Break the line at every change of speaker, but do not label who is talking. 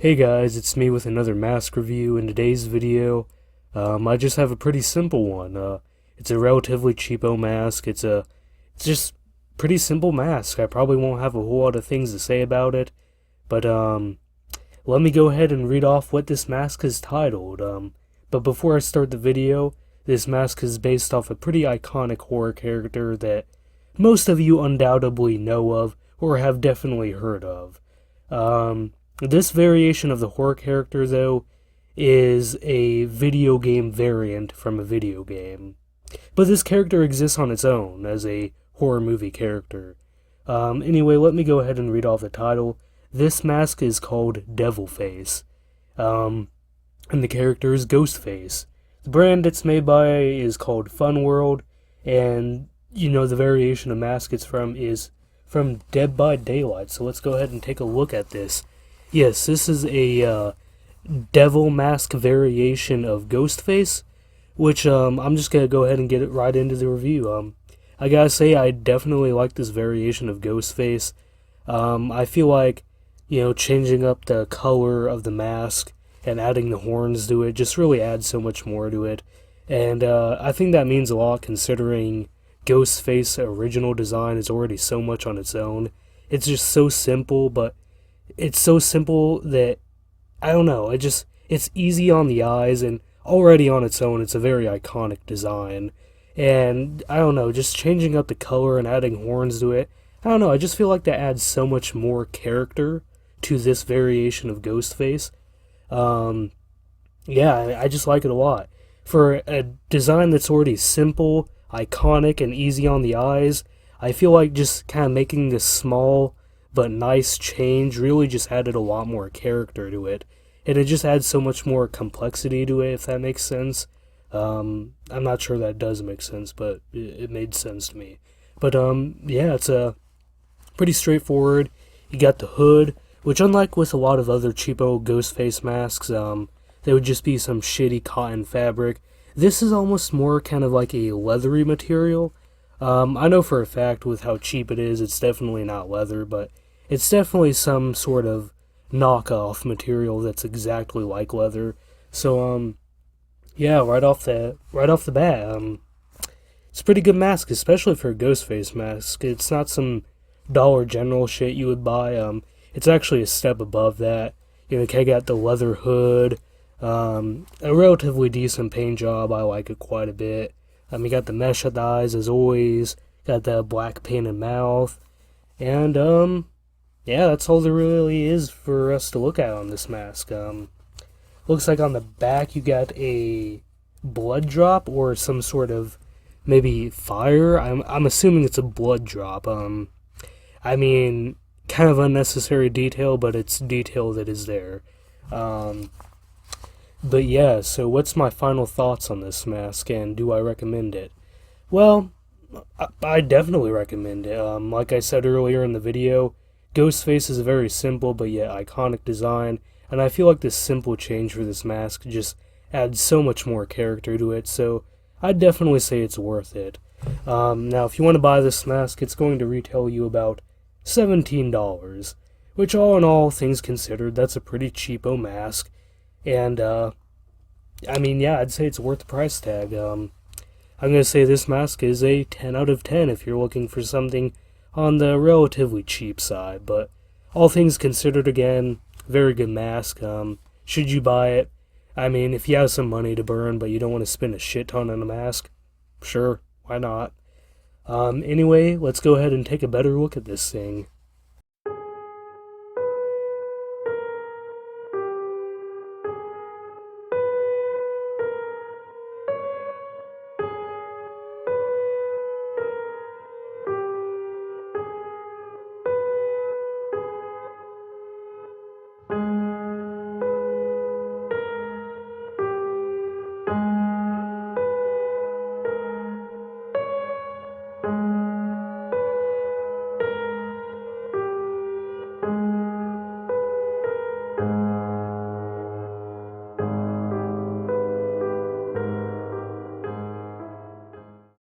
Hey guys, it's me with another mask review. In today's video, I just have a pretty simple one. It's a relatively cheapo mask. It's just pretty simple mask. I probably won't have a whole lot of things to say about it, but let me go ahead and read off what this mask is titled. But before I start the video, this mask is based off a pretty iconic horror character that most of you undoubtedly know of or have definitely heard of. This variation of the horror character, though, is a video game variant from a video game. But this character exists on its own as a horror movie character. Anyway, let me go ahead and read off the title. This mask is called Devilface, and the character is Ghostface. The brand it's made by is called Fun World, and, the variation of mask it's from is from Dead by Daylight. So let's go ahead and take a look at this. Yes, this is a devil mask variation of Ghostface, which I'm just going to go ahead and get it right into the review. I gotta say, I definitely like this variation of Ghostface. I feel like, changing up the color of the mask and adding the horns to it just really adds so much more to it. And I think that means a lot considering Ghostface's original design is already so much on its own. It's just so simple, but it's so simple that, I don't know, it's easy on the eyes, and already on its own, it's a very iconic design. And, I don't know, just changing up the color and adding horns to it, I don't know, I just feel like that adds so much more character to this variation of Ghostface. Yeah, I just like it a lot. For a design that's already simple, iconic, and easy on the eyes, I feel like just kind of making this small but nice change really just added a lot more character to it. And it just adds so much more complexity to it, if that makes sense. I'm not sure that does make sense, but it made sense to me. But, yeah, it's pretty straightforward. You got the hood, which unlike with a lot of other cheapo Ghostface masks, they would just be some shitty cotton fabric. This is almost more kind of like a leathery material. I know for a fact with how cheap it is, it's definitely not leather, but it's definitely some sort of knockoff material that's exactly like leather. So, yeah, right off the bat, it's a pretty good mask, especially for a Ghostface mask. It's not some Dollar General shit you would buy. It's actually a step above that. Kind of got the leather hood, a relatively decent paint job. I like it quite a bit. You got the mesh at the eyes as always. Got the black painted mouth, and yeah, that's all there really is for us to look at on this mask. Looks like on the back you got a blood drop or some sort of maybe fire. I'm assuming it's a blood drop. I mean, kind of unnecessary detail, but it's detail that is there. But yeah, so what's my final thoughts on this mask, and do I recommend it? Well, I definitely recommend it. Like I said earlier in the video, Ghostface is a very simple but yet iconic design, and I feel like this simple change for this mask just adds so much more character to it, so I'd definitely say it's worth it. Now, if you want to buy this mask, it's going to retail you about $17, which all in all, things considered, that's a pretty cheapo mask. And, I mean, yeah, I'd say it's worth the price tag. I'm going to say this mask is a 10 out of 10 if you're looking for something on the relatively cheap side. But all things considered, again, very good mask. Should you buy it? I mean, if you have some money to burn, but you don't want to spend a shit ton on a mask, sure, why not? Anyway, let's go ahead and take a better look at this thing.